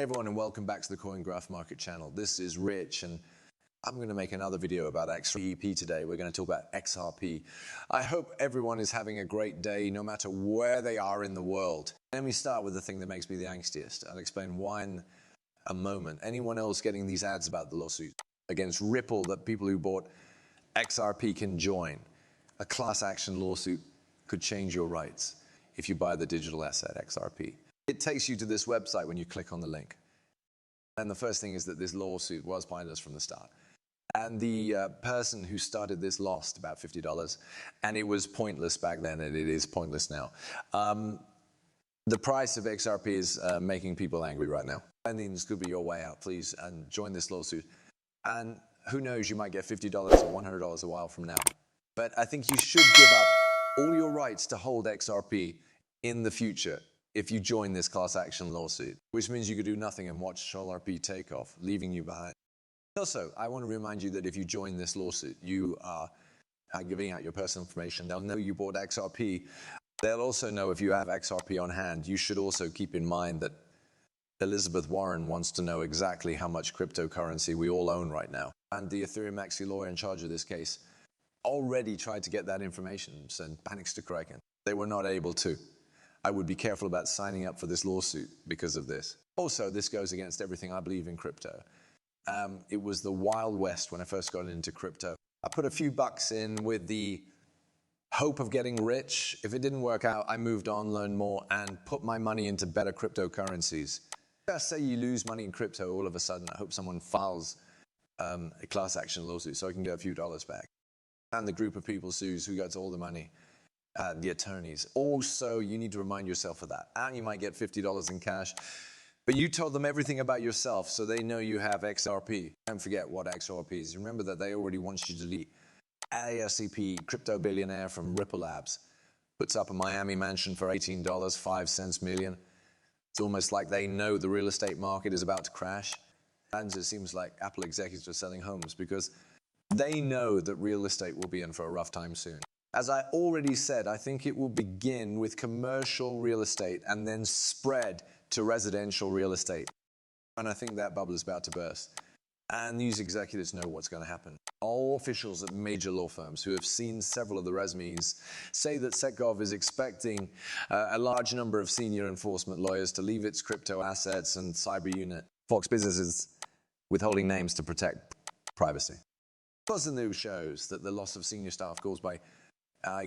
Hey everyone, and welcome back to the Coin Graph Market channel. This is Rich, and I'm going to make another video about XRP today. We're going to talk about XRP. I hope everyone is having a great day, no matter where they are in the world. Let me start with the thing that makes me the angstiest. I'll explain why in a moment. Anyone else getting these ads about the lawsuit against Ripple that people who bought XRP can join? A class action lawsuit could change your rights if you buy the digital asset XRP. It takes you to this website when you click on the link. And the first thing is that this lawsuit was pointless from the start. And the person who started this lost about $50. And it was pointless back then, and it is pointless now. The price of XRP is making people angry right now. I think this could be your way out, please, and join this lawsuit. And who knows, you might get $50 or $100 a while from now. But I think you should give up all your rights to hold XRP in the future if you join this class action lawsuit, which means you could do nothing and watch XRP take off, leaving you behind. Also, I want to remind you that if you join this lawsuit, you are giving out your personal information. They'll know you bought XRP. They'll also know if you have XRP on hand. You should also keep in mind that Elizabeth Warren wants to know exactly how much cryptocurrency we all own right now. And the Ethereum maxi lawyer in charge of this case already tried to get that information and panics to Kraken. They were not able to. I would be careful about signing up for this lawsuit because of this. Also, this goes against everything I believe in crypto. It was the Wild West when I first got into crypto. I put a few bucks in with the hope of getting rich. If it didn't work out, I moved on, learned more, and put my money into better cryptocurrencies. Just say you lose money in crypto all of a sudden. I hope someone files a class action lawsuit so I can get a few dollars back. And the group of people sues who gets all the money. The attorneys. Also, you need to remind yourself of that. And you might get $50 in cash, but you told them everything about yourself, so they know you have XRP. Don't forget what XRP is. Remember that they already want you to delete. ASCP, crypto billionaire from Ripple Labs, puts up a Miami mansion for $18, 5 cents million. It's almost like they know the real estate market is about to crash. And it seems like Apple executives are selling homes because they know that real estate will be in for a rough time soon. As I already said, I think it will begin with commercial real estate and then spread to residential real estate. And I think that bubble is about to burst. And these executives know what's going to happen. All officials at major law firms who have seen several of the resumes say that SecGov is expecting a large number of senior enforcement lawyers to leave its crypto assets and cyber unit. Fox Business is withholding names to protect privacy. Plus, the news shows that the loss of senior staff caused by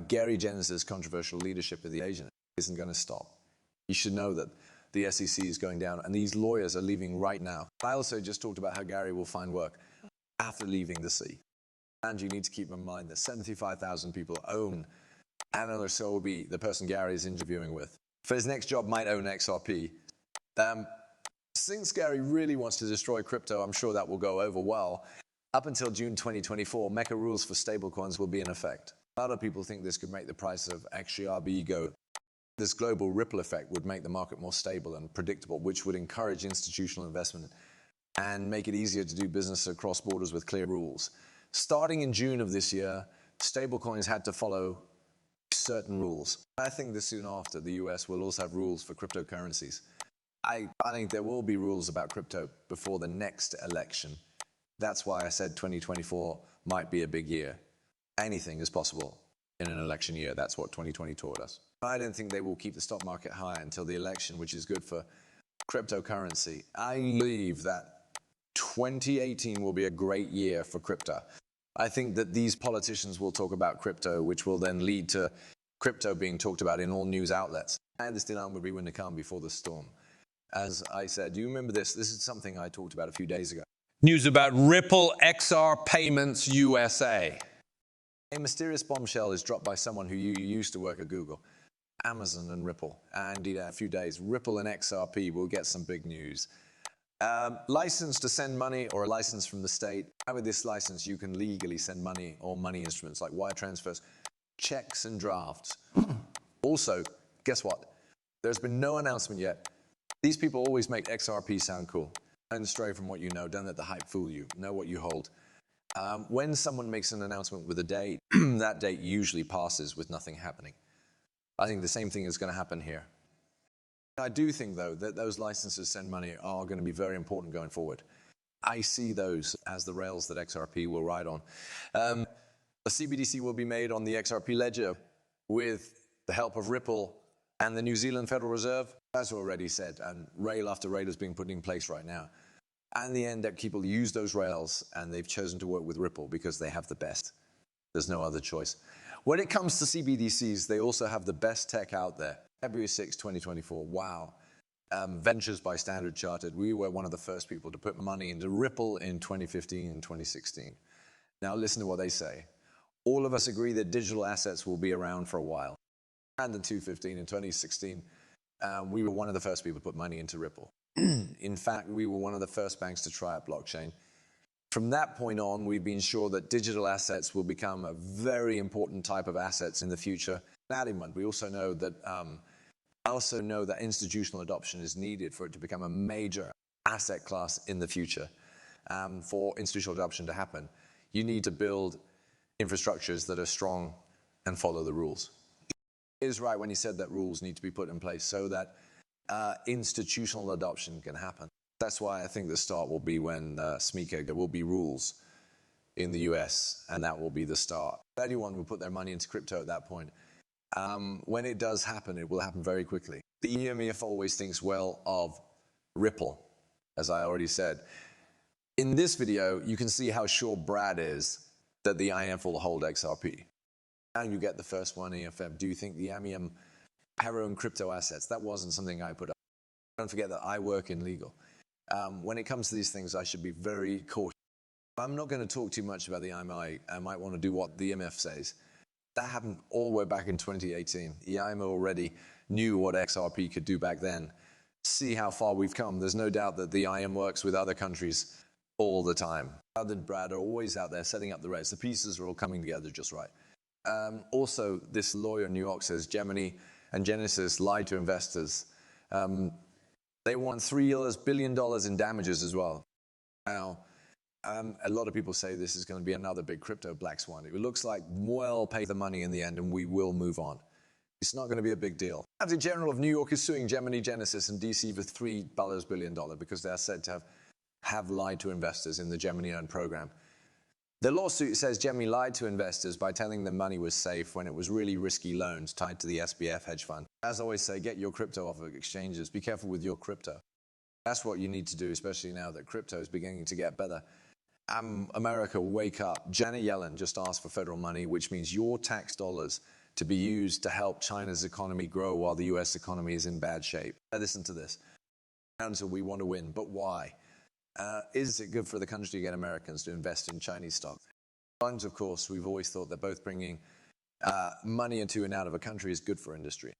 Gary Jens's controversial leadership of the agent isn't going to stop. You should know that the SEC is going down, and these lawyers are leaving right now. I also just talked about how Gary will find work after leaving the sea. And you need to keep in mind that 75,000 people own Anna Solby, the person Gary is interviewing with. For his next job, might own XRP. Since Gary really wants to destroy crypto, I'm sure that will go over well. Up until June 2024, Mecca rules for stablecoins will be in effect. A lot of people think this could make the price of XRP go. This global ripple effect would make the market more stable and predictable, which would encourage institutional investment and make it easier to do business across borders with clear rules. Starting in June of this year, stablecoins had to follow certain rules. I think that soon after, the US will also have rules for cryptocurrencies. I think there will be rules about crypto before the next election. That's why I said 2024 might be a big year. Anything is possible in an election year. That's what 2020 taught us. I don't think they will keep the stock market high until the election, which is good for cryptocurrency. I believe that 2018 will be a great year for crypto. I think that these politicians will talk about crypto, which will then lead to crypto being talked about in all news outlets. And this demand will be when to come before the storm. As I said, do you remember this? This is something I talked about a few days ago. News about Ripple XR Payments USA. A mysterious bombshell is dropped by someone who used to work at Google, Amazon and Ripple. And in a few days, Ripple and XRP will get some big news. License to send money or a license from the state. With this license, you can legally send money or money instruments like wire transfers, checks and drafts. Also, guess what? There's been no announcement yet. These people always make XRP sound cool. Don't stray from what you know. Don't let the hype fool you. Know what you hold. When someone makes an announcement with a date, that date usually passes with nothing happening. I think the same thing is going to happen here. I do think, though, that those licenses to send money are going to be very important going forward. I see those as the rails that XRP will ride on. The CBDC will be made on the XRP ledger with the help of Ripple and the New Zealand Federal Reserve, as already said, and rail after rail is being put in place right now. And in the end, that people use those rails, and they've chosen to work with Ripple because they have the best. There's no other choice. When it comes to CBDCs, they also have the best tech out there. February 6, 2024, wow. Ventures by Standard Chartered, we were one of the first people to put money into Ripple in 2015 and 2016. Now listen to what they say. All of us agree that digital assets will be around for a while. And in 2015 and 2016, we were one of the first people to put money into Ripple. In fact, we were one of the first banks to try out blockchain. From that point on, we've been sure that digital assets will become a very important type of assets in the future. We also know that institutional adoption is needed for it to become a major asset class in the future. For institutional adoption to happen, you need to build infrastructures that are strong and follow the rules. He is right when he said that rules need to be put in place so that institutional adoption can happen. That's why I think the start will be when SMICA, there will be rules in the US, and that will be the start. Anyone will put their money into crypto at that point. When it does happen, it will happen very quickly. The EMF always thinks well of Ripple, as I already said. In this video, you can see how sure Brad is that the IMF will hold XRP. And you get the first one, EFM. Do you think the AMIM own crypto assets? That wasn't something I put up. Don't forget that I work in legal. When it comes to these things, I should be very cautious. I'm not going to talk too much about the IMI. I might want to do what the IMF says. That happened all the way back in 2018. The IMO already knew what XRP could do back then. See how far we've come. There's no doubt that the IM works with other countries all the time. Brad and Brad are always out there setting up the rates. The pieces are all coming together just right. Also, this lawyer in New York says Gemini and Genesis lied to investors. They won $3 billion in damages as well. Now, a lot of people say this is going to be another big crypto black swan. It looks like we'll pay the money in the end and we will move on. It's not going to be a big deal. The Attorney General of New York is suing Gemini, Genesis, and DC for $3 billion because they're said to have lied to investors in the Gemini Earn program. The lawsuit says Gemini lied to investors by telling them money was safe when it was really risky loans tied to the SBF hedge fund. As I always say, get your crypto off of exchanges. Be careful with your crypto. That's what you need to do, especially now that crypto is beginning to get better. America, wake up. Janet Yellen just asked for federal money, which means your tax dollars to be used to help China's economy grow while the US economy is in bad shape. Listen to this. Until we want to win, but why? Is it good for the country to get Americans to invest in Chinese stocks? Of course, we've always thought that both bringing money into and out of a country is good for industry.